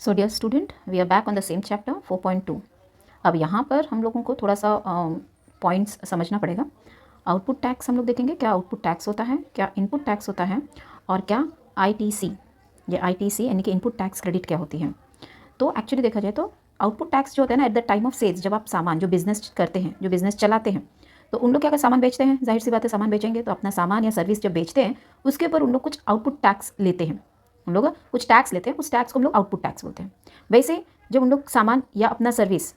So dear student, we are back on the same chapter 4.2। अब यहाँ पर हम लोगों को थोड़ा सा पॉइंट्स समझना पड़ेगा। आउटपुट टैक्स हम लोग देखेंगे, क्या आउटपुट टैक्स होता है, क्या इनपुट टैक्स होता है, और क्या आईटीसी, ये आईटीसी यानी कि इनपुट टैक्स क्रेडिट क्या होती है। तो एक्चुअली देखा जाए तो आउटपुट टैक्स जो होता है ना, at the time of sales, जब आप सामान जो बिजनेस करते हैं, जो बिजनेस चलाते हैं, तो उन लोग क्या सामान बेचते हैं, जाहिर सी बात है सामान बेचेंगे तो अपना सामान या सर्विस जब बेचते हैं उसके ऊपर उन लोग कुछ आउटपुट टैक्स लेते हैं। उन लोग कुछ टैक्स लेते हैं, उस टैक्स को हम लोग आउटपुट टैक्स बोलते हैं। वैसे जब उन लोग सामान या अपना सर्विस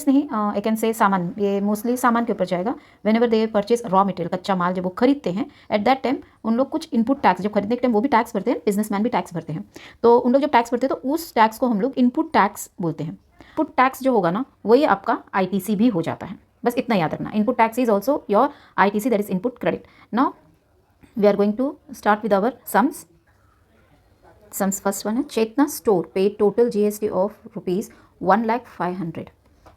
नहीं, आई कैन से सामान, ये मोस्टली सामान के ऊपर जाएगा। When ever they purchase raw material, कच्चा माल जब वो खरीदते हैं, एट दैट टाइम उन लोग कुछ इनपुट टैक्स, जब खरीदने के टाइम वो भी टैक्स भरते हैं, बिजनेसमैन भी टैक्स भरते हैं। तो उन लोग जब टैक्स भरते हैं तो उस टैक्स को हम लोग इनपुट टैक्स बोलते हैं। इनपुट टैक्स जो होगा ना, वही आपका आईटीसी भी हो जाता है। बस इतना याद रखना, input tax is also your ITC, that is input credit. Now we are going to start with our sums. First one है, Chetna store paid total GST of rupees 1,05,000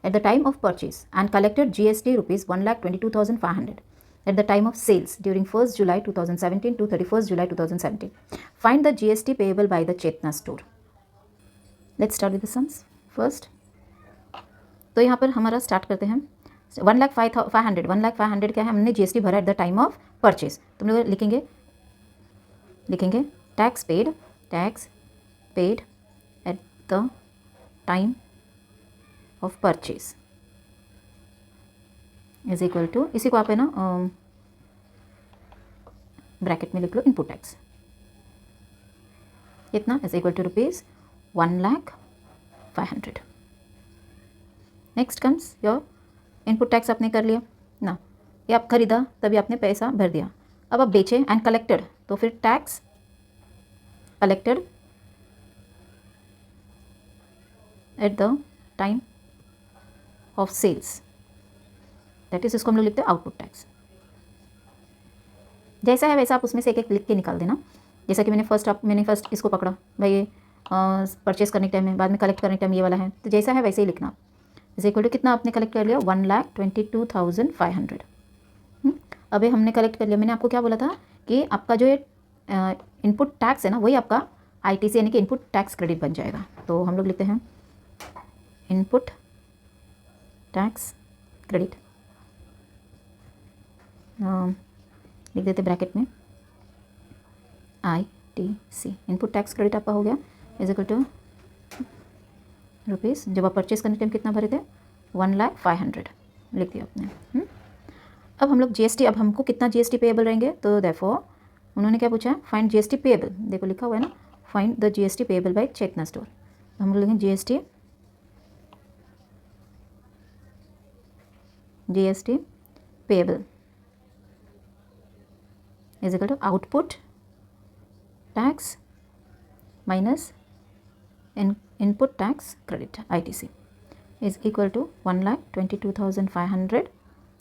at the time of purchase and collected GST rupees 1,22,500 at the time of sales during 1st July 2017 to 31st July 2017. Find the GST payable by the Chetna store. Let's start with the sums first. तो यहाँ पर हमारा start करते हैं 1,05,500। 1,05,000 क्या है, हमने GST भरा eight the time of purchase. तुम लोग लिखेंगे tax paid at the time of purchase is equal to, इसी को आप है ना ब्रैकेट में लिख लो, इनपुट टैक्स इतना is equal to rupees 1,05,000। Next comes your input tax आपने कर लिया ना, ये आप खरीदा तभी आपने पैसा भर दिया। अब आप बेचे एंड कलेक्टेड, तो फिर tax collected at the time of sales, that is, इसको हम लोग लिखते हैं आउटपुट टैक्स। जैसा है वैसा आप उसमें से एक एक लिख के निकाल देना। जैसा कि मैंने फर्स्ट इसको पकड़ा भाई, ये परचेस करने के टाइम में, बाद में कलेक्ट करने के टाइम ये वाला है, तो जैसा है वैसे ही लिखना। इज इक्वल टू कितना आपने कलेक्ट कर लिया, 1,22,500। अभी हमने कलेक्ट कर लिया। मैंने आपको क्या बोला था कि आपका जो ये इनपुट टैक्स है ना, वही आपका आईटीसी यानी कि इनपुट टैक्स क्रेडिट बन जाएगा। तो हम लोग लिखते हैं इनपुट टैक्स क्रेडिट, लिख देते ब्रैकेट में आईटीसी, इनपुट टैक्स क्रेडिट आपका हो गया इज इक्वल टू रुपीज़, जब आप परचेस करने टाइम कितना भरे थे, 1,05,000 लिख दिया आपने। अब हम लोग जीएसटी, अब हमको कितना जीएसटी पेएबल रहेंगे, तो देयरफॉर उन्होंने क्या पूछा है, फाइंड जीएसटी पेएबल। देखो लिखा हुआ है ना, find the GST payable by Chetna store. तो हम लोग लिखेंगे GST payable is equal to output tax minus input tax credit ITC is equal to 1,22,500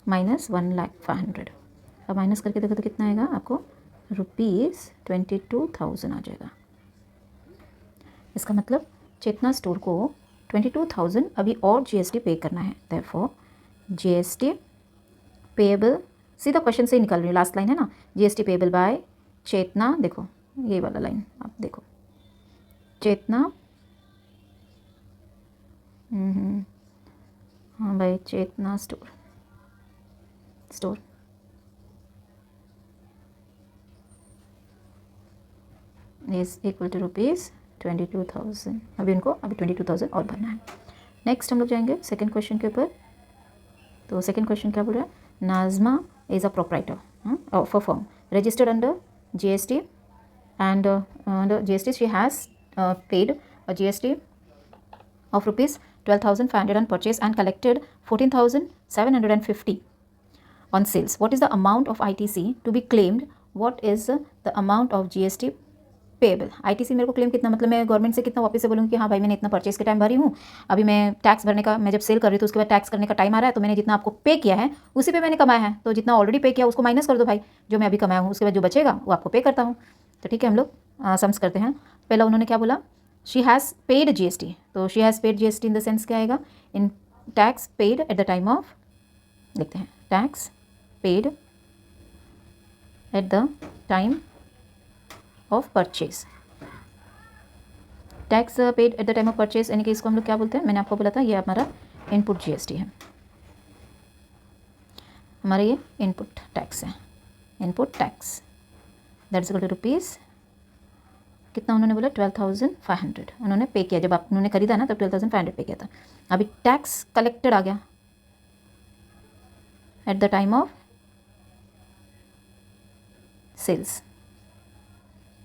minus 1,05,000। अब माइनस करके देखो तो कितना आएगा आपको, ₹22,000 आ जाएगा। इसका मतलब चेतना स्टोर को 22,000 अभी और जीएसटी पे करना है। देयरफॉर जीएसटी पेएबल, सीधा क्वेश्चन से ही निकल रही है, लास्ट लाइन है ना, जीएसटी पेएबल बाय चेतना, देखो ये वाला लाइन आप देखो, चेतना हाँ भाई, Chetna store is equal to rupees 22,000। अभी 22,000 और भरना है। नेक्स्ट हम लोग जाएंगे सेकंड क्वेश्चन के ऊपर। तो सेकंड क्वेश्चन क्या बोल रहा है, Najma is a proprietor of a firm registered under GST and under GST she has paid a GST of rupees 12,500 on purchase and collected 14,750 on sales. What is the amount of ITC to be claimed? What is the amount of GST payable? ITC मेरे को claim कितना, मतलब मैं government से कितना वापस से बोलूँगी कि हाँ भाई मैंने इतना परचेस के टाइम भरी हूँ, अभी मैं टैक्स भरने का, मैं जब सेल कर रही हूँ तो उसके बाद टैक्स करने का टाइम आ रहा है, तो मैंने जितना आपको पे किया है उसी पे मैंने कमाया है, तो जितना ऑलरेडी पे किया उसको माइनस कर दो भाई, जो मैं अभी कमाया हूँ, उसके बाद जो बचेगा वो आपको पे करता हूँ। तो ठीक है, हम लोग सम्स करते हैं। पहला उन्होंने क्या बोला, शी हैज़ पेड जीएसटी, तो she has paid GST in the sense क्या आएगा, इन tax paid at the time of, लिखते हैं tax paid at the time of purchase tax paid at the time of purchase, यानी कि इसको हम लोग क्या बोलते हैं, मैंने आपको बोला था ये हमारा इनपुट जीएसटी है, हमारा ये इनपुट टैक्स है, input tax that is equal to rupees कितना उन्होंने बोला 12,500 उन्होंने पे किया, जब आप उन्होंने खरीदा ना तब 12,500 पे किया था। अभी टैक्स कलेक्टेड आ गया at the time of sales,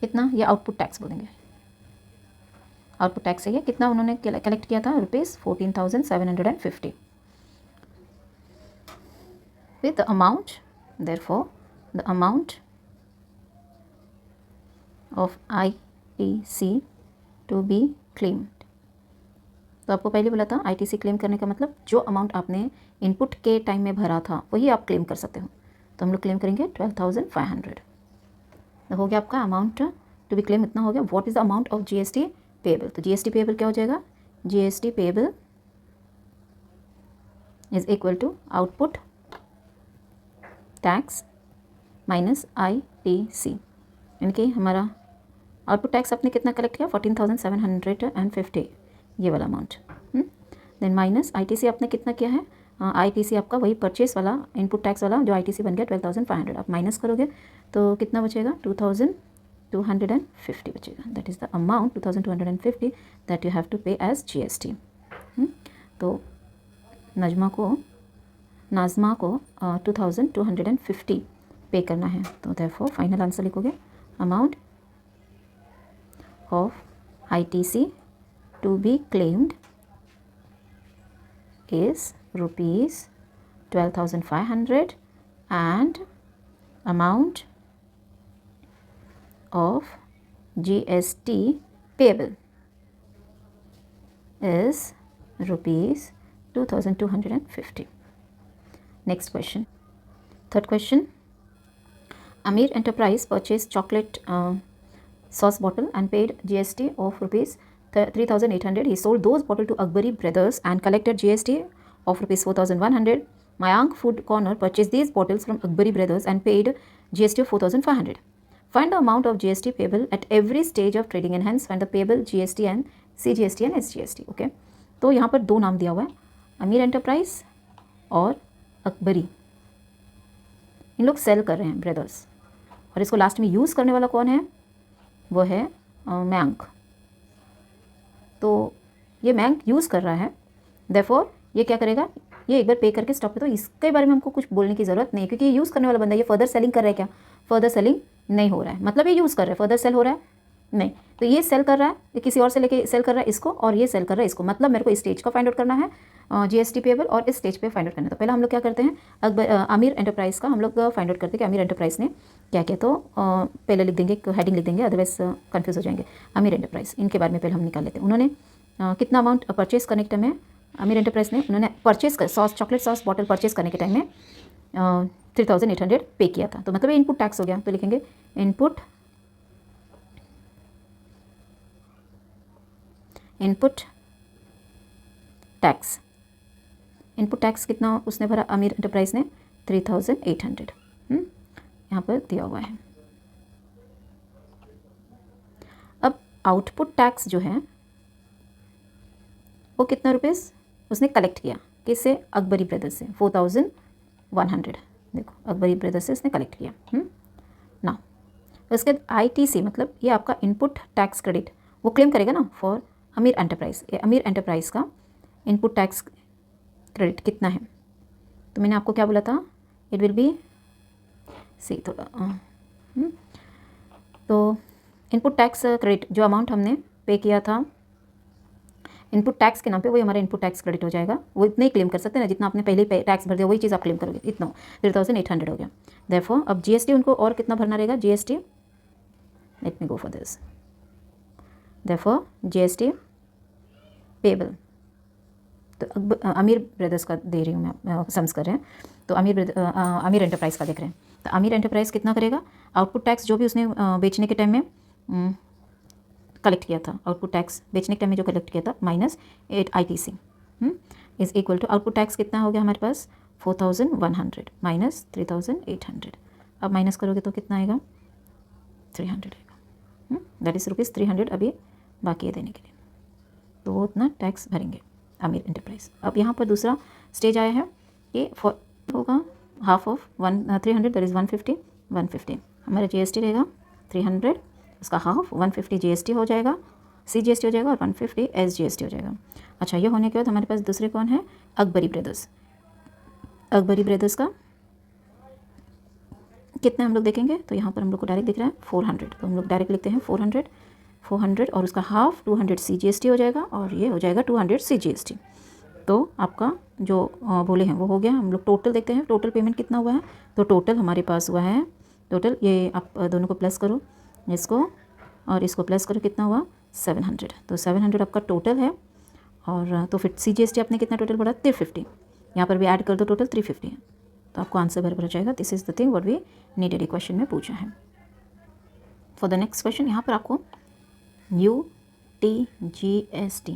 कितना, ये आउटपुट टैक्स बोलेंगे, आउटपुट टैक्स है ये, कितना उन्होंने कलेक्ट किया था, rupees 14,750 with the amount, therefore the amount of ITC to be claimed। तो आपको पहले बोला था ITC क्लेम करने का मतलब जो अमाउंट आपने इनपुट के टाइम में भरा था वही आप क्लेम कर सकते हो, तो हम लोग क्लेम करेंगे 12,500। तो हो गया आपका अमाउंट टू बी क्लेम इतना हो गया। What is the amount of GST payable, तो GST पेएबल क्या हो जाएगा, GST payable is equal to output tax minus ITC, यानी कि हमारा आउटपुट टैक्स आपने कितना कलेक्ट किया 14,750 ये वाला अमाउंट, देन माइनस ITC आपने कितना किया है, ITC आपका वही परचेस वाला इनपुट टैक्स वाला जो ITC बन गया 12,500, आप माइनस करोगे तो कितना बचेगा 2,250 बचेगा, that is the amount 2,250 that you have to pay as GST। तो नाज़मा को 2,250 पे करना है, तो देयरफॉर फाइनल आंसर लिखोगे amount of ITC to be claimed is rupees 12,500 and amount of GST payable is rupees 2,250. Next question. Third question. Amir Enterprise purchased chocolate sauce bottle and paid GST of rupees 3,800. He sold those bottles to Akbari Brothers and collected GST of rupees 4,100. Mayank Food Corner purchased these bottles from Akbari Brothers and paid GST of 4,500. Find the amount of GST payable at every stage of trading and hence find the payable GST and CGST and SGST. Okay, तो यहाँ पर दो नाम दिया हुआ है, अमीर enterprise और अकबरी, इन लोग सेल कर रहे हैं ब्रदर्स, और इसको लास्ट में यूज़ करने वाला कौन है, वो है मयंक। तो ये मयंक यूज़ कर रहा है, देयरफॉर ये क्या करेगा, ये एक बार पे करके स्टॉप पे, तो इसके बारे में हमको कुछ बोलने की ज़रूरत नहीं, क्योंकि ये यूज़ करने वाला बंदा, ये फर्दर सेलिंग कर रहा है क्या, फर्दर सेलिंग नहीं हो रहा है, मतलब ये यूज़ कर रहा है, फर्दर सेल हो रहा है नहीं, तो ये सेल कर रहा है, ये किसी और से लेके सेल कर रहा है इसको, और ये सेल कर रहा है इसको, मतलब मेरे को इस स्टेज का फाइंड आउट करना है GST पेएबल, और इस स्टेज पे फाइंड आउट करना है। तो पहले हम लोग क्या करते हैं, आमिर एंटरप्राइज़ का हम लोग फाइंड आउट करते हैं कि आमिर एंटरप्राइज़ ने क्या किया, तो पहले लिख देंगे, हेडिंग लिख देंगे, अदरवाइज कन्फ्यूज़ हो जाएंगे। आमिर एंटरप्राइज़, इनके बारे में पहले हम निकाल लेते हैं। उन्होंने कितना अमाउंट परचेस करने के टाइम में, आमिर एंटरप्राइज़ ने उन्होंने परचेस कर sauce chocolate sauce bottle purchase करने के टाइम में 3,800 पे किया था, तो मतलब ये इनपुट टैक्स हो गया, तो लिखेंगे इनपुट टैक्स, इनपुट टैक्स कितना उसने भरा आमिर एंटरप्राइज़ ने 3,800, यहाँ पर दिया हुआ है। अब आउटपुट टैक्स जो है वो कितना रुपीस उसने कलेक्ट किया, किससे, अकबरी ब्रदर्स से, 4,100, देखो अकबरी ब्रदर्स से उसने कलेक्ट किया ना। उसके बाद ITC मतलब ये आपका इनपुट टैक्स क्रेडिट वो क्लेम करेगा ना for Aamir enterprise, Aamir enterprise का इनपुट टैक्स क्रेडिट कितना है, तो मैंने आपको क्या बोला था, इट विल बी सी थोड़ा तो इनपुट टैक्स क्रेडिट जो अमाउंट हमने पे किया था इनपुट टैक्स के नाम पे, वही हमारा इनपुट टैक्स क्रेडिट हो जाएगा, वो इतना ही क्लेम कर सकते हैं ना, जितना आपने पहले ही टैक्स भर दिया वही चीज़ आप क्लेम करोगे, इतना 3,800 हो गया। देयरफॉर अब GST उनको और कितना भरना रहेगा, GST, let me go for this, therefore GST payable, तो आमिर ब्रदर्स का दे रही हूँ मैं, सम्स कर रहे हैं, तो आमिर एंटरप्राइज़ का देख रहे हैं, तो आमिर एंटरप्राइज़ कितना करेगा, आउटपुट टैक्स जो भी उसने बेचने के टाइम में कलेक्ट किया था, आउटपुट टैक्स बेचने के टाइम में जो कलेक्ट किया था minus ITC is equal to output tax कितना हो गया हमारे पास 4,100 माइनस 3,800, अब माइनस करोगे तो कितना आएगा 300 आएगा, दैट इज़ रुपीज़ 300 अभी बाकी है देने के लिए। तो वो उतना टैक्स भरेंगे अमीर एंटरप्राइज। अब यहाँ पर दूसरा स्टेज आया है कि होगा हाफ ऑफ 300 दैट इज़ 150 हमारा जीएसटी रहेगा 300, उसका हाफ 150 जीएसटी हो जाएगा, CGST हो जाएगा और 150 SGST हो जाएगा। अच्छा, ये होने के बाद हमारे पास दूसरे कौन है, अकबरी ब्रदर्स। अकबरी ब्रदर्स का कितना हम लोग देखेंगे, तो यहाँ पर हम लोग को डायरेक्ट दिख रहा है 400, तो हम लोग डायरेक्ट लिखते हैं 400 और उसका हाफ 200 CGST हो जाएगा और ये हो जाएगा 200 CGST। तो आपका जो बोले हैं वो हो गया। हम लोग टोटल देखते हैं टोटल पेमेंट कितना हुआ है, तो टोटल हमारे पास हुआ है टोटल, ये आप दोनों को प्लस करो, इसको और इसको प्लस करो, कितना हुआ 700, तो 700 आपका टोटल है। और तो फिर CGST आपने कितना टोटल बढ़ा 350, यहाँ पर भी ऐड कर दो, टोटल 350 है, तो आपको आंसर बराबर हो जाएगा। This is the thing what we needed a question में पूछा है। फॉर द नेक्स्ट क्वेश्चन यहाँ पर आपको UTGST,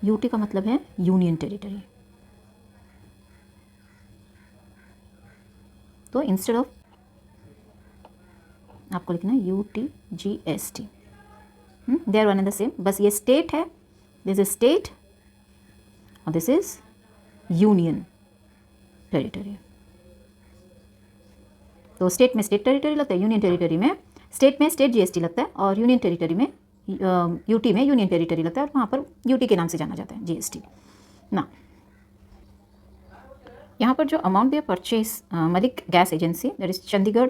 UT का मतलब है यूनियन टेरिटरी, तो इंस्टेड ऑफ आपको लिखना है UTGST, they are one and the same, बस ये स्टेट है, दिस इज स्टेट और दिस इज यूनियन टेरिटरी। तो स्टेट में स्टेट टेरिटरी लगता है, यूनियन टेरिटरी में स्टेट GST लगता है और यूनियन टेरिटरी में UT में यूनियन टेरिटरी लगता है और वहाँ पर UT के नाम से जाना जाता है GST ना। यहाँ पर जो अमाउंट दिया purchase Malik gas agency that is Chandigarh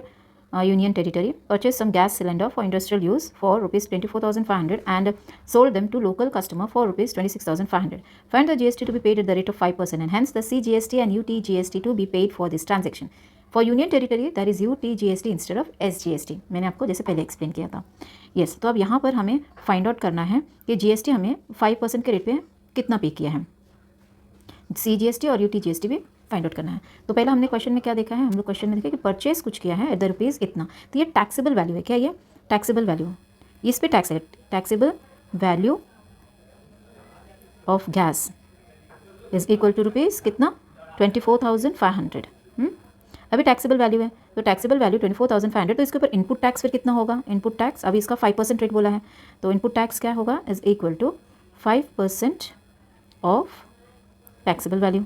Union Territory purchased some gas cylinder for industrial use for ₹24,500 and sold them to local customer for ₹26,500. Find the GST to be paid at the rate of 5% and hence the CGST and UTGST to be paid for this transaction. For Union Territory that is UTGST instead of SGST. मैंने आपको जैसे पहले explain किया था। Yes, तो अब यहाँ पर हमें फाइंड आउट करना है कि GST हमें 5% के रेट पे कितना पे किया है, CGST और UTGST भी फाइंड आउट करना है। तो पहला हमने क्वेश्चन में क्या देखा है, हम लोग क्वेश्चन में देखा कि परचेज कुछ किया है एट द रुपीज़ इतना, तो ये टैक्सेबल वैल्यू है। क्या ये टैक्सेबल वैल्यू, इस पे टैक्स है, taxable value of gas is equal to rupees कितना 24,500। अभी टैक्सेबल वैल्यू है, तो टैक्सेबल वैल्यू 24,500, तो इसके ऊपर इनपुट टैक्स फिर कितना होगा, इनपुट टैक्स अभी इसका 5% रेट बोला है, तो इनपुट टैक्स क्या होगा is equal to 5% of taxable value.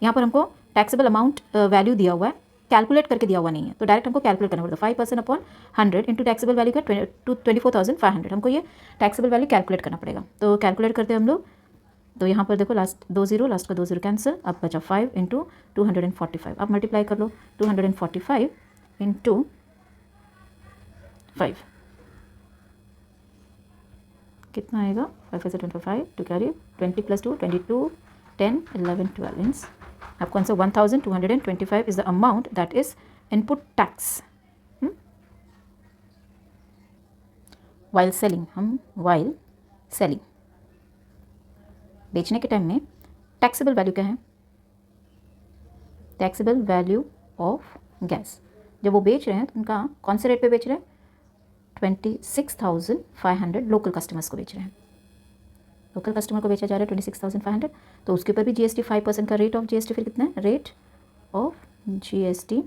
यहाँ पर हमको टैक्सेबल अमाउंट वैल्यू दिया हुआ है, कैलकुलेट करके दिया हुआ नहीं है, तो डायरेक्ट हमको कैलकुलेट करना पड़ता है। 5% अपॉन 100 इंटू टैक्सेबल वैल्यू का 24,500, हमको ये टैक्सेबल वैल्यू कैलकुलेट करना पड़ेगा। तो कैलकुलेट करते हैं हम लोग, तो यहाँ पर देखो लास्ट 2 0, लास्ट का 2 0 कैंसिल, अब बचा 5 इंटू 245, अब मल्टीप्लाई कर लो 245 इंटू 5 कितना आएगा, 5 5 25 टू कैरी 20 + 2 22 10 11 12 मीन्स आपको answer 1,225 is the amount that is input tax while selling. हम वाइल सेलिंग बेचने के टाइम में टैक्सेबल वैल्यू क्या है, टैक्सेबल वैल्यू ऑफ गैस, जब वो बेच रहे हैं तो उनका कौन से रेट पे बेच रहे हैं, 26,500 लोकल कस्टमर्स को बेच रहे हैं, लोकल कस्टमर को बेचा जा रहा है 26,500, तो उसके ऊपर भी GST 5% का रेट ऑफ GST फिर कितना है, rate of GST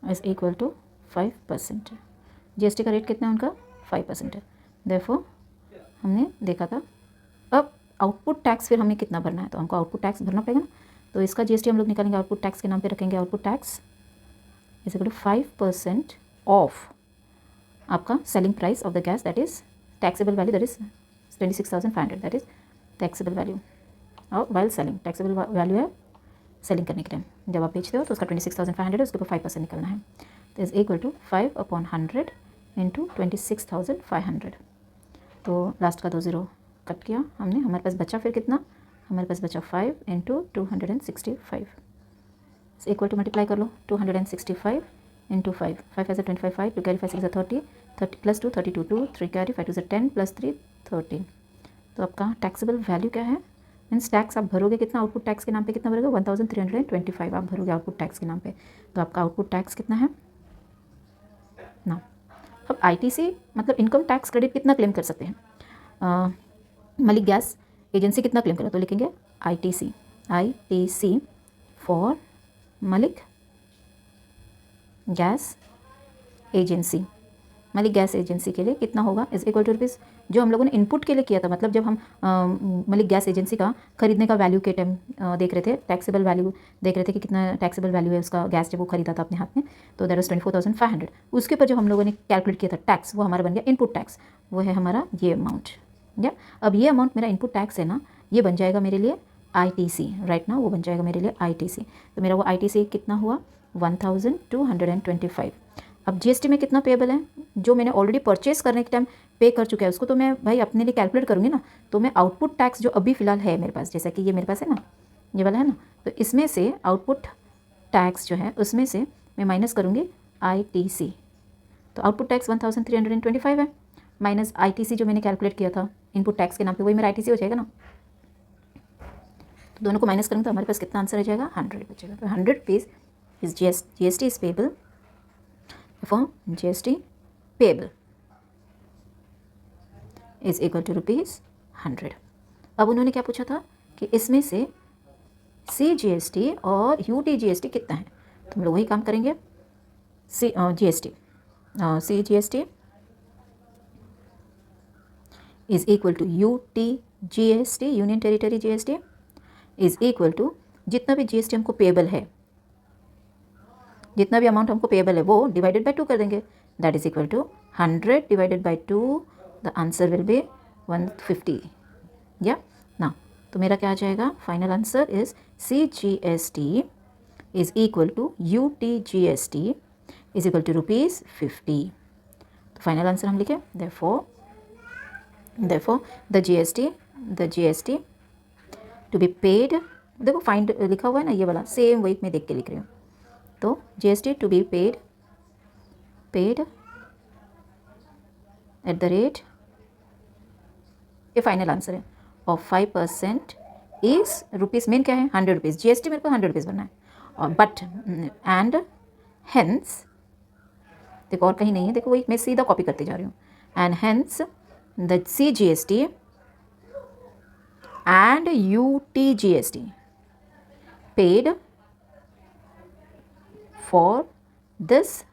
is equal to 5%। GST का रेट कितना है उनका 5% है, देयरफॉर हमने देखा था। अब आउटपुट टैक्स फिर हमें कितना भरना है, तो हमको आउटपुट टैक्स भरना पड़ेगा ना, तो इसका GST हम लोग निकालेंगे, आउटपुट टैक्स के नाम पे रखेंगे output tax is equal to 5% of आपका selling price of the gas that is taxable value that is 26,500, that is taxable value और while selling taxable value है सेलिंग करने के टाइम, जब आप बेचते हो तो उसका 26,500 है, उसके ऊपर 5% निकलना है, तो इज इक्वल टू 5/100 इंटू 26,500। तो लास्ट का 2 0 कट किया हमने, हमारे पास बचा फिर कितना, हमारे पास बचा 5 इंटू 265 इक्वल टू मल्टीप्लाई कर लो 265 इंटू 5 5 5 25 5 टू कैरी 5 6 30 30 + 2 32 2 3 कैरी 5 2 10 + 3 13। तो आपका टैक्सेबल वैल्यू क्या है, मीन्स टैक्स आप भरोगे कितना, आउटपुट टैक्स के नाम पे कितना भरोगे 1,325 आप भरोगे आउटपुट टैक्स के नाम पे, तो आपका आउटपुट टैक्स कितना है ना। अब ITC मतलब इनकम टैक्स क्रेडिट कितना क्लेम कर सकते हैं, मलिक गैस एजेंसी कितना क्लेम करें, तो लिखेंगे ITC for Malik gas agency Malik gas agency के लिए कितना होगा इज इक्वल टू रुपीज़ जो हम लोगों ने इनपुट के लिए किया था, मतलब जब हम मलिक गैस एजेंसी का खरीदने का वैल्यू के टाइम देख रहे थे, टैक्सेबल वैल्यू देख रहे थे कि कितना टैक्सेबल वैल्यू है उसका गैस जब वो खरीदा था अपने हाथ में, तो दैट इज 24,500। उसके ऊपर जब हम लोगों ने कैलकुलेट किया था टैक्स, वो हमारा बन गया इनपुट टैक्स, वो है हमारा ये अमाउंट। या अब ये अमाउंट मेरा इनपुट टैक्स है ना, ये बन जाएगा मेरे लिए ITC राइट ना, वो बन जाएगा मेरे लिए ITC। तो मेरा वो ITC कितना हुआ 1225। अब GST में कितना पेबल है, जो मैंने ऑलरेडी परचेस करने के टाइम पे कर चुका है उसको तो मैं भाई अपने लिए कैलकुलेट करूँगी ना। तो मैं आउटपुट टैक्स जो अभी फ़िलहाल है मेरे पास, जैसा कि ये मेरे पास है ना, ये वाला है ना, तो इसमें से आउटपुट टैक्स जो है उसमें से मैं माइनस करूँगी ITC। तो आउटपुट टैक्स 1325 है माइनस ITC जो मैंने कैलकुलेट किया था इनपुट टैक्स के नाम पे, वही मेरा ITC हो जाएगा ना। तो दोनों को माइनस करेंगे तो हमारे पास कितना आंसर आ जाएगा 100 बचेगा। तो 100 rupees is GST is payable for GST payable is equal to rupees 100। अब उन्होंने क्या पूछा था कि इसमें से CGST और UTGST कितना है, तो हम लोग वही काम करेंगे। CGST is equal to UTGST union territory GST is equal to जितना भी GST हमको पेबल है, जितना भी अमाउंट हमको पेबल है वो डिवाइडेड बाय 2 कर देंगे, that is equal to 100 divided by 2, the answer will be 150। या ना, तो मेरा क्या आ जाएगा final answer is CGST is equal to UTGST is equal to ₹50। तो फाइनल आंसर हम लिखे therefore the GST to be paid, देखो फाइंड लिखा हुआ है ना ये वाला, सेम वही मैं देख के लिख रही हूँ। तो GST to be paid at the rate, ये फाइनल आंसर है, ऑफ 5% इज रुपीज़, मेन क्या है 100 रुपीज़, GST मेरे को 100 रुपीज़ बनना है, और बट एंड हेंस, देखो और कहीं नहीं है, देखो वही मैं सीधा कॉपी करते जा रही हूँ, and hence the CGST and UTGST paid for this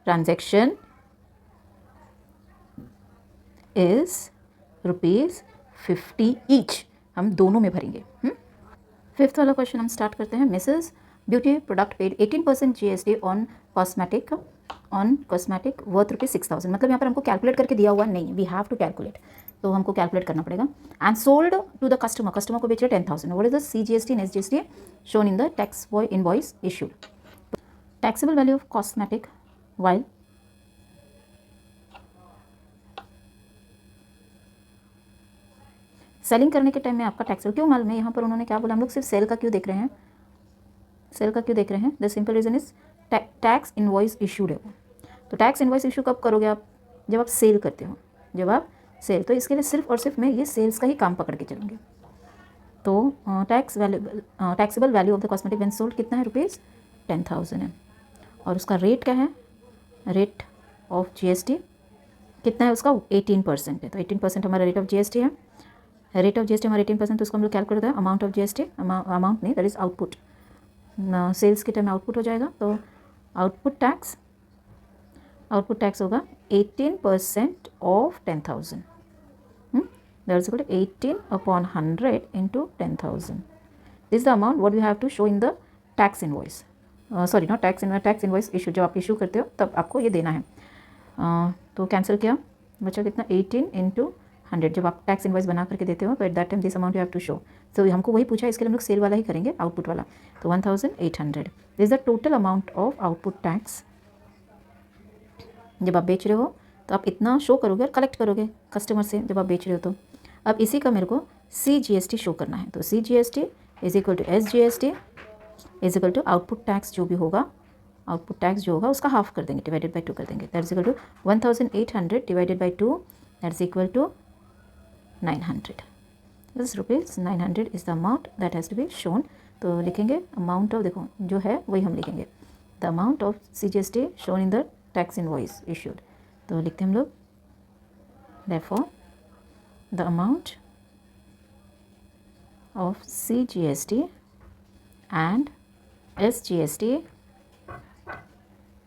transaction is ₹50 each। हम दोनों में भरेंगे। फिफ्थ वाला क्वेश्चन हम स्टार्ट करते हैं। Mrs beauty product paid 18% GST on cosmetic worth ₹6,000। मतलब यहाँ पर हमको कैलकुलेट करके दिया हुआ नहीं, वी हैव टू कैलकुलेट, तो हमको कैलकुलेट करना पड़ेगा। And sold to the customer, customer को बेच रहे 10,000। What is the CGST and SGST shown in the tax invoice issued. Taxable value of cosmetic while selling करने के टाइम में आपका टैक्सेबल क्यों मालूम है, यहाँ पर उन्होंने क्या बोला, हम लोग सिर्फ सेल का क्यों देख रहे हैं, सेल का क्यों देख रहे हैं, the simple reason is tax invoice issued है वो। तो टैक्स इनवॉइस इशू कब करोगे आप, जब आप सेल करते हो, जब आप सेल, तो इसके लिए सिर्फ और सिर्फ मैं ये सेल्स का ही काम पकड़ के चलूँगी। तो taxable value of the cosmetic when sold कितना है, ₹10,000 है, और उसका रेट क्या है, रेट ऑफ GST कितना है उसका 18% है। तो 18% हमारा रेट ऑफ GST है, रेट ऑफ GST हमारा 18%, तो उसको हम लोग कैलकुलेट करते हैं अमाउंट ऑफ GST, अमाउंट नहीं दैट इज आउटपुट, सेल्स के टाइम आउटपुट हो जाएगा। तो आउटपुट टैक्स होगा 18% of 10,000, that is equal to 18/100 into 10,000। This the amount what you have to show in the tax invoice, sorry not tax invoice issue, जब आप issue करते हो तब आपको ये देना है। तो कैंसिल किया, बचा कितना 18 इंटू 100, जब आप टैक्स इनवॉइस बना करके देते हो तो at that time this amount you have to show. तो हमको वही पूछा, इसके लिए हम लोग सेल वाला ही करेंगे, आउटपुट वाला। तो 1,800 this the total amount of output tax. जब आप बेच रहे हो तो आप इतना शो करोगे और कलेक्ट करोगे कस्टमर से, जब आप बेच रहे हो तो। अब इसी का मेरे को CGST शो करना है, तो CGST is equal to SGST is equal to output tax जो भी होगा, आउटपुट टैक्स जो होगा उसका हाफ कर देंगे, डिवाइडेड बाय 2 कर देंगे, that is equal to 1,800 divided by 2, that is equal to 900। This ₹900 is the amount that has to be shown. तो लिखेंगे अमाउंट ऑफ, देखो जो है वही हम लिखेंगे, the amount of CGST shown in the tax invoice issued. तो लिखते हैं हम लोग therefore the amount of CGST and SGST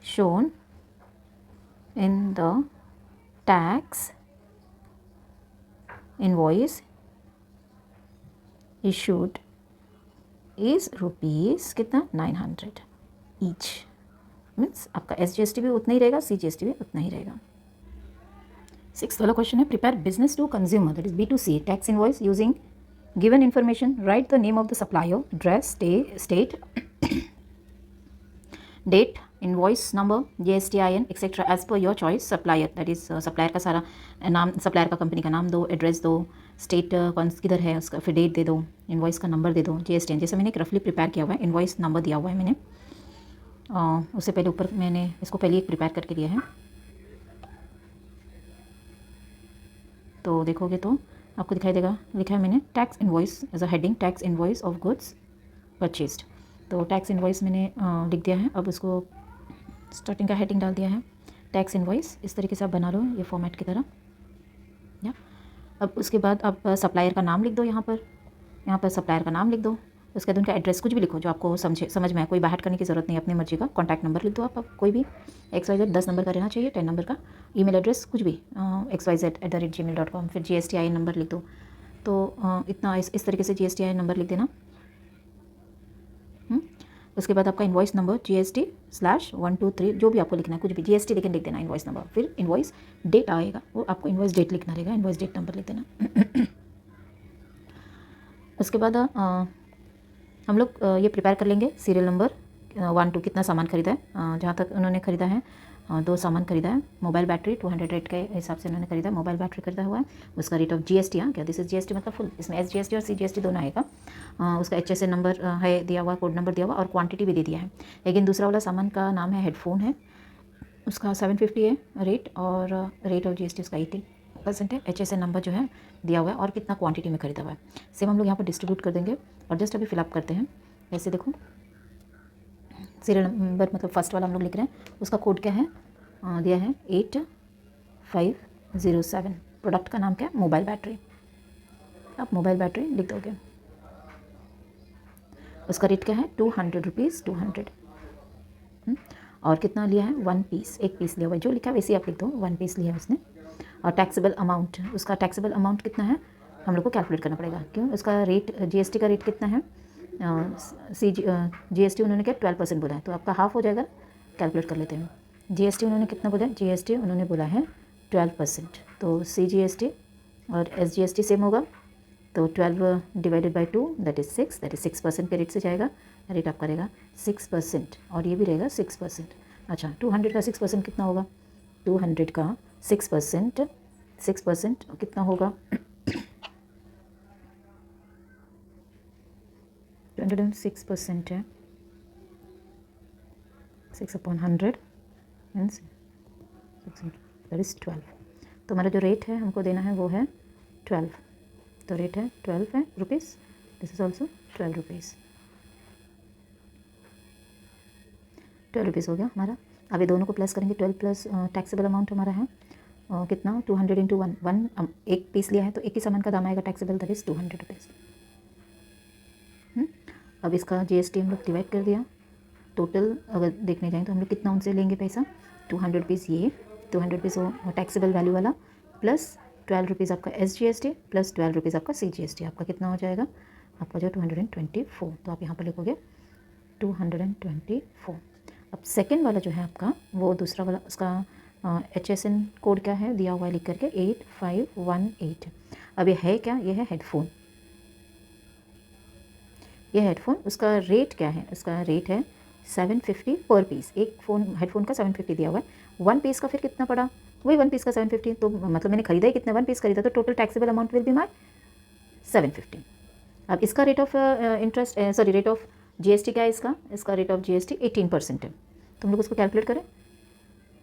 shown in the tax invoice issued is rupees कितना 900 ईच। मीन्स आपका SGST भी उतना ही रहेगा, CGST भी उतना ही रहेगा। 6th वाला क्वेश्चन है, prepare business to consumer that is B2C tax invoice using given information, right the name of the supplier, address, state, date, invoice number, GSTIN etcetera as per your choice. Supplier that is supplier का सारा नाम, supplier का company का नाम दो, address दो, state कौन किधर है उसका, फिर डेट दे दो, इनवॉइस का नंबर दे दो, GSTIN जैसे मैंने एक रफली प्रिपेयर किया हुआ है, इनवॉइस नंबर दिया हुआ है मैंने, उससे पहले ऊपर मैंने इसको पहले एक प्रिपेयर करके दिया है। तो देखोगे तो आपको दिखाई देगा, लिखा है मैंने tax invoice as a heading, tax invoice of goods purchased. तो टैक्स इनवॉइस मैंने लिख दिया है। अब उसको स्टार्टिंग का हेडिंग डाल दिया है टैक्स इनवॉइस, इस तरीके से आप बना लो ये फॉर्मेट की तरह या। अब उसके बाद आप सप्लायर का नाम लिख दो, यहाँ पर सप्लायर का नाम लिख दो, उसके बाद उनका एड्रेस कुछ भी लिखो जो आपको समझ में आए, कोई बाहर करने की ज़रूरत नहीं, अपनी मर्जी का। कॉन्टैक्ट नंबर लिख दो आप कोई भी, XYZ 10 नंबर का रहना चाहिए, 10 नंबर का। ईमेल एड्रेस कुछ भी XYZ@gmail.com, फिर GSTIN नंबर लिख दो। तो इतना इस तरीके से GSTIN नंबर लिख देना। उसके बाद आपका इनवॉइस नंबर GST/123 जो भी आपको लिखना है, कुछ भी GST लेकिन लिख देना इनवॉइस नंबर। फिर इनवॉइस डेट आएगा, वो आपको इनवॉइस डेट लिखना रहेगा, इनवॉइस डेट नंबर लिख देना। उसके बाद हम लोग ये प्रिपेयर कर लेंगे सीरियल नंबर 1 2 कितना सामान खरीदा है, जहाँ तक उन्होंने खरीदा है 2 सामान खरीदा है। मोबाइल बैटरी 200 रेट के हिसाब से उन्होंने खरीदा, मोबाइल बैटरी खरीदा हुआ है। उसका रेट ऑफ GST, हाँ क्या दिस इज GST मतलब फुल, इसमें SGST और CGST दोनों आएगा। उसका HSN नंबर है दिया हुआ, कोड नंबर दिया हुआ और क्वांटिटी भी दे दिया है। लेकिन दूसरा वाला सामान का नाम है हेडफोन है, उसका 750 है रेट, और रेट ऑफ GST उसका 80% है। HSN नंबर जो है दिया हुआ है और कितना क्वांटिटी में खरीदा हुआ है, सेम हम लोग यहाँ पर डिस्ट्रीब्यूट कर देंगे। और जस्ट अभी फिलअप करते हैं, ऐसे देखो सीरियल नंबर मतलब फर्स्ट वाला हम लोग लिख रहे हैं, उसका कोड क्या है, दिया है 8507। प्रोडक्ट का नाम क्या है, मोबाइल बैटरी, आप मोबाइल बैटरी लिख दोगे। उसका रेट क्या है 200 रुपीज़, 200। और कितना लिया है 1 पीस, 1 पीस लिया हुआ है, जो लिखा है वैसे आप लिख दो, 1 पीस लिया है उसने। और टैक्सेबल अमाउंट, उसका टैक्सेबल अमाउंट कितना है हम लोग को कैलकुलेट करना पड़ेगा, क्यों उसका रेट GST का रेट कितना है, GST उन्होंने क्या 12% बोला है, तो आपका हाफ हो जाएगा, कैलकुलेट कर लेते हैं। GST उन्होंने कितना बोला है, GST उन्होंने बोला है 12%, तो CGST और SGST सेम होगा, तो 12 divided by 2 that is 6, that is 6% के रेट से जाएगा, रेट आपका रहेगा 6%, और ये भी रहेगा 6%। अच्छा 200 का 6% कितना होगा, 200 का 6% कितना होगा 206% है, 6/100 मीन्स 600 दैट इज़ 12। तो हमारा जो रेट है हमको देना है वो है 12, तो रेट है 12 है rupees, this is also 12 rupees, 12 rupees हो गया हमारा। अब ये दोनों को प्लस करेंगे, 12 प्लस टैक्सेबल अमाउंट हमारा है कितना 200 इंटू 1, एक पीस लिया है तो एक ही सामान का दाम आएगा टैक्सेबल, दैट इज़ 200 रुपीज़। अब इसका GST हम लोग डिवाइड कर दिया, टोटल अगर देखने जाएँ तो हम लोग कितना उनसे लेंगे पैसा, 200 रुपीज़, ये 200 रुपीज़ वो टैक्सेबल वैल्यू वाला, प्लस 12 रुपीज़ आपका SGST, प्लस 12 रुपीज़ आपका CGST, आपका कितना हो जाएगा, आपका जो 224। तो आप यहाँ पर लिखोगे 224। अब सेकेंड वाला जो है आपका वो दूसरा वाला, उसका HSN कोड क्या है दिया हुआ है लिख करके 8518। अब ये है क्या, ये है हेडफोन, ये हेडफोन, उसका रेट क्या है, उसका रेट है 750 पर पीस, एक फ़ोन हेडफोन का 750 दिया हुआ है, 1 पीस का फिर कितना पड़ा, वही 1 पीस का 750, तो मतलब मैंने खरीदा ही कितना, 1 पीस खरीदा, तो total taxable amount will be my 750। अब इसका rate of interest sorry rate of GST क्या है, इसका रेट ऑफ GST 18% है, तो हम लोग उसको कैलकुलेट करें,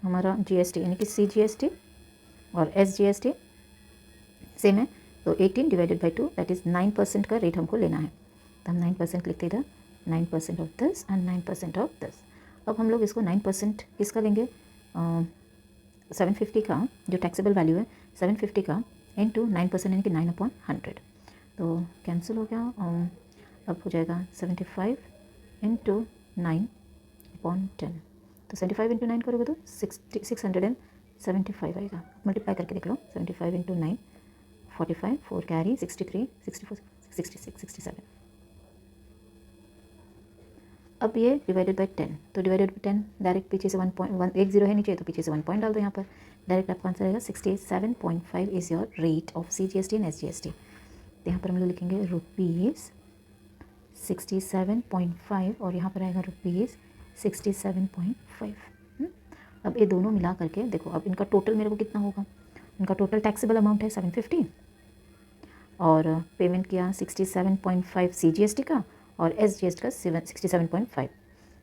हमारा GST यानी कि CGST और SGST सेम है, तो 18 डिवाइडेड बाई 2 दैट इज़ 9% का रेट हमको लेना है, तो हम 9% लिखते इधर, 9% of this and 9% of this. अब हम लोग इसको 9% किसका लेंगे, 750 का जो टैक्सेबल वैल्यू है 750 का इंटू 9% यानी कि 9/100, तो कैंसिल हो गया। अब हो जाएगा 75 इंटू 9/10, तो 75 इंटू 9 करोगे तो 610 75 आएगा, मल्टीप्लाई करके देख लो, 75 इंटू 9 45, 4 कैरी 63, 64, 66, 67। अब ये डिवाइडेड बाई 10, तो डिवाइडेड बाई 10 डायरेक्ट पीछे से 1.1 एक जीरो है नीचे, तो पीछे से 1 पॉइंट डाल दो यहाँ पर, डायरेक्ट आपका आंसर आएगा 67.5 is your rate of CGST and SGST। तो यहाँ पर हम लोग लिखेंगे रुपीज़ 67.5 और यहाँ पर आएगा रुपीज़ 67.5। अब ये दोनों मिला करके देखो, अब इनका टोटल मेरे को कितना होगा, इनका टोटल टैक्सेबल अमाउंट है 750 और पेमेंट किया 67.5 CGST का और SGST का 67.5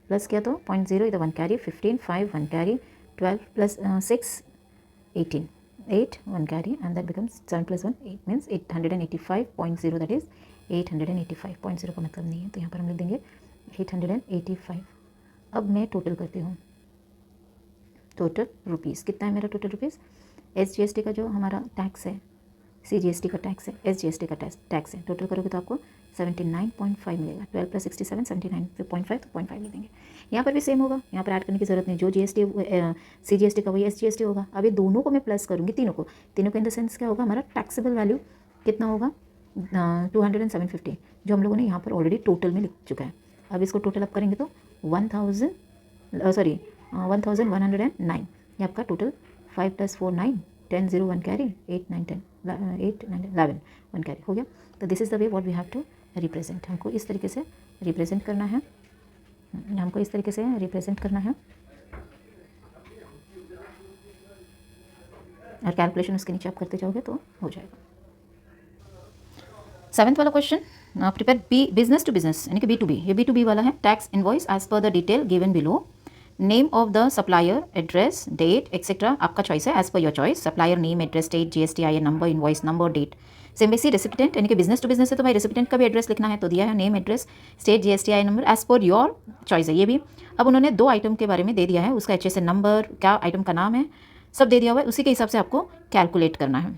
प्लस किया तो 0.0 इधर 1 carry 15, 5 1 carry 12 plus 6 18, 8 1 carry and that becomes 7 + 1 8 means 885.0, that is 885.0 का मतलब नहीं है, तो यहाँ पर हम लिख देंगे 885। अब मैं टोटल करती हूँ, टोटल रुपीज़ कितना है मेरा, टोटल रुपीज़ SGST का जो हमारा टैक्स है, CGST का टैक्स है, SGST का टैक्स है, टोटल करोगे तो आपको 79.5 मिलेगा। 12 + 67 79.5, तो 0.5 लिख देंगे। यहाँ पर भी सेम होगा, यहाँ पर ऐड करने की ज़रूरत नहीं, जो GST CGST का वही SGST होगा। अब ये दोनों को मैं प्लस करूँगी, तीनों को इन द सेंस क्या होगा, हमारा टैक्सेबल वैल्यू कितना होगा 20750, जो हम लोगों ने यहाँ पर ऑलरेडी टोटल में लिख चुका है। अब इसको टोटल अप करेंगे तो 1109, ये आपका टोटल 5 + 4 9 10 0 1 कैरी 8 9 10 8 9 11 1 कैरी हो गया। तो this is the way what we have to represent, हमको इस तरीके से रिप्रेजेंट करना है, हमको इस तरीके से रिप्रेजेंट करना है और कैलकुलेशन उसके नीचे आप करते जाओगे तो हो जाएगा। 7th वाला question, prepare business to business यानी कि B2B, ये B2B वाला है। Tax invoice as per the detail given below, name of the supplier, address, date etcetera, आपका चॉइस है, as per your choice. Supplier name, address, date, GST IN number, invoice number, date. Same वैसी recipient यानी कि business to business है तो भाई रेसिपिटेंट का भी एड्रेस लिखना है, तो दिया है name, address, state, GST IN number, as per your choice है ये भी। अब उन्होंने 2 आइटम के बारे में दे दिया है, उसका HSN नंबर, क्या आइटम का नाम है, सब दे दिया हुआ है, उसी के हिसाब से आपको कैलकुलेट करना है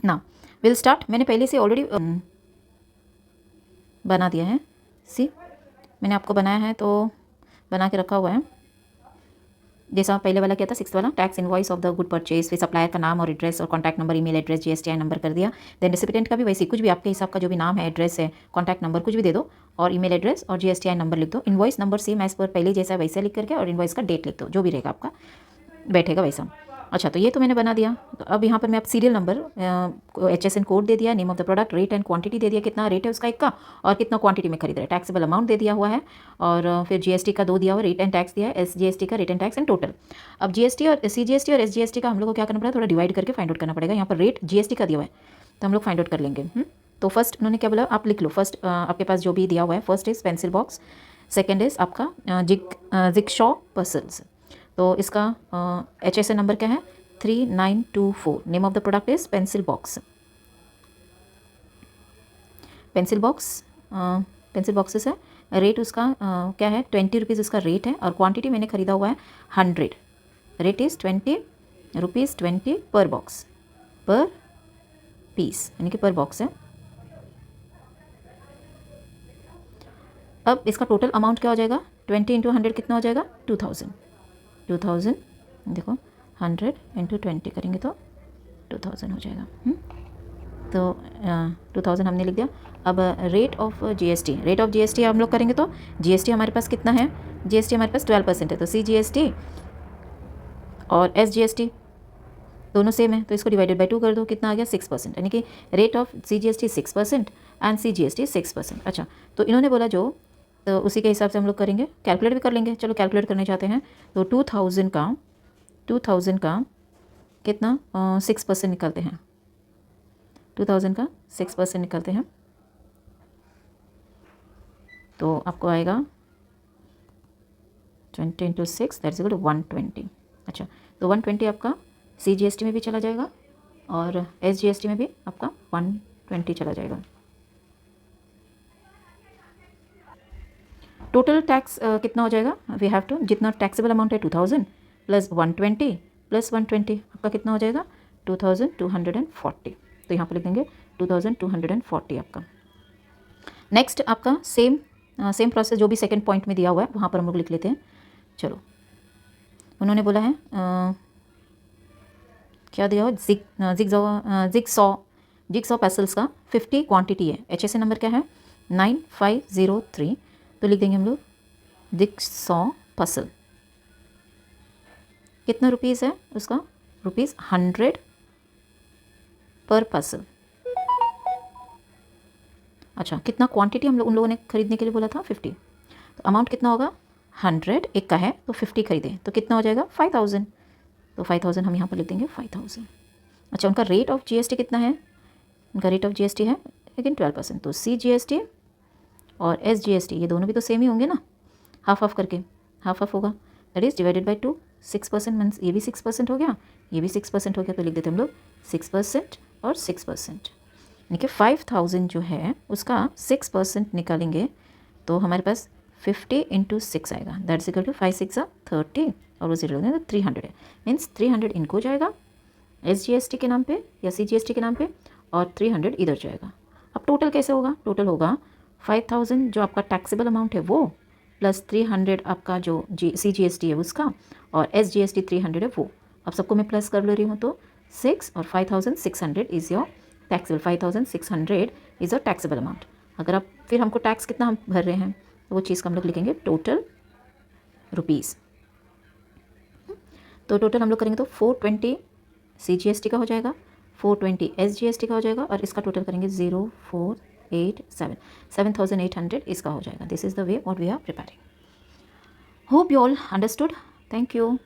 ना। विल स्टार्ट, मैंने पहले से ऑलरेडी बना दिया है, सी मैंने आपको बनाया है तो बना के रखा हुआ है, जैसा पहले वाला क्या था 6th वाला, tax invoice of the good purchase, फिर सप्लायर का नाम और एड्रेस और contact number, email address, GST IN number कर दिया। देन रेसिपिटेंट का भी वैसे कुछ भी आपके हिसाब का जो भी नाम है, एड्रेस है, कॉन्टैक्ट नंबर कुछ भी दे दो और ईमेल एड्रेस और GST IN नंबर लिख दो। Invoice number same as per पहले जैसा वैसे लिख करके और इनवॉइस का डेट लिख दो, जो भी रहेगा आपका बैठेगा वैसा। अच्छा, तो ये तो मैंने बना दिया। तो अब यहाँ पर मैं आप सीरियल नंबर, HSN कोड दे दिया, name of the product, rate and quantity दे दिया, कितना रेट है उसका एक का और कितना क्वांटिटी में खरीद रहे हैं, टैक्सेबल अमाउंट दे दिया हुआ है और फिर GST का 2 दिया हुआ, रेट एंड टैक्स दिया है, SGST का rate and tax and total. अब GST और CGST और SGST का हम लोग को क्या करना पड़ेगा, थोड़ा डिवाइड करके फाइंड आउट करना पड़ेगा। यहाँ पर रेट GST का दिया हुआ है तो हम लोग फाइंड आउट कर लेंगे। तो फर्स्ट उन्होंने क्या बोला, आप लिख लो। फर्स्ट आपके पास जो भी दिया हुआ है, first is pencil box, second is आपका जिगशॉ पजल्स। तो इसका HSN नंबर क्या है 3924, name of the product is pencil box. Pencil boxes है, रेट उसका क्या है 20 रुपीज़ उसका रेट है और क्वांटिटी मैंने खरीदा हुआ है 100, रेट इज़ 20 रुपीज़ 20 पर बॉक्स, पर पीस यानी कि पर बॉक्स है। अब इसका टोटल अमाउंट क्या हो जाएगा, 20 × 100 कितना हो जाएगा 2000 देखो 100 × 20 करेंगे तो 2000 हो जाएगा। तो 2000 हमने लिख दिया। अब रेट ऑफ GST हम लोग करेंगे तो GST हमारे पास कितना है, GST हमारे पास 12% है, तो CGST और SGST दोनों सेम है तो इसको डिवाइडेड बाई 2 कर दो, कितना आ गया 6%, यानी कि rate of CGST 6% and CGST 6%। अच्छा, तो इन्होंने बोला जो, तो उसी के हिसाब से हम लोग करेंगे, कैलकुलेट भी कर लेंगे। चलो कैलकुलेट करने चाहते हैं तो 2000 का कितना 6% निकालते हैं, 2000 का 6% निकालते हैं तो आपको आएगा 20 × 6 दैट्स इक्वल टू 120। अच्छा, तो 120 आपका CGST में भी चला जाएगा और SGST में भी आपका 120 चला जाएगा। टोटल टैक्स कितना हो जाएगा, वी हैव टू, जितना टैक्सेबल अमाउंट है 2000 + 120 + 120 आपका कितना हो जाएगा 2240। तो यहाँ पर लिख देंगे 2240 आपका। नेक्स्ट आपका सेम प्रोसेस जो भी सेकंड पॉइंट में दिया हुआ है वहाँ पर हम लोग लिख लेते हैं। चलो, उन्होंने बोला है क्या दिया हुआ जिगसॉ पेसल्स का 50 क्वांटिटी है। HSA नंबर क्या है 9503। तो लिख देंगे हम लोग जिगसॉ पसल। कितना रुपीज़ है उसका, रुपीज़ 100 पर पसल। अच्छा, कितना क्वांटिटी हम लोग उन लोगों ने खरीदने के लिए बोला था 50। तो अमाउंट कितना होगा 100 एक का है तो 50 खरीदें तो कितना हो जाएगा 5000। तो 5000 हम यहाँ पर लिख देंगे 5000। अच्छा, उनका रेट ऑफ GST कितना है, उनका रेट ऑफ GST है लेकिन 12%। तो CGST और SGST ये दोनों भी तो सेम ही होंगे ना, हाफ ऑफ करके हाफ ऑफ होगा, that is divided by 2। 6% means ये भी 6% हो गया, ये भी 6% हो गया। तो लिख देते हम लोग 6% और 6%। यानी कि 5000 जो है उसका 6% निकालेंगे तो हमारे पास 50 × 6 आएगा, दैट्स इक्वल टू 5 6 30 और वो 0 तो 300 है। मीन्स 300 इनको जाएगा SGST के नाम पे या CGST के नाम पे और 300 इधर जाएगा। अब टोटल कैसे होगा, टोटल होगा 5000 जो आपका टैक्सेबल अमाउंट है वो प्लस 300 आपका जो CGST है उसका और SGST 300 है वो। अब सबको मैं प्लस कर ले रही हूँ तो 6 और 5600 is your taxable, 5600 is your taxable amount. अगर आप फिर हमको टैक्स कितना हम भर रहे हैं तो वो चीज़ का हम लोग लिखेंगे टोटल रुपीज़। तो टोटल हम लोग करेंगे तो 420 CGST का हो जाएगा, 420 SGST का हो जाएगा और इसका टोटल करेंगे 0487 7800 इसका हो जाएगा। This is the way what we are preparing. Hope you all understood. Thank you.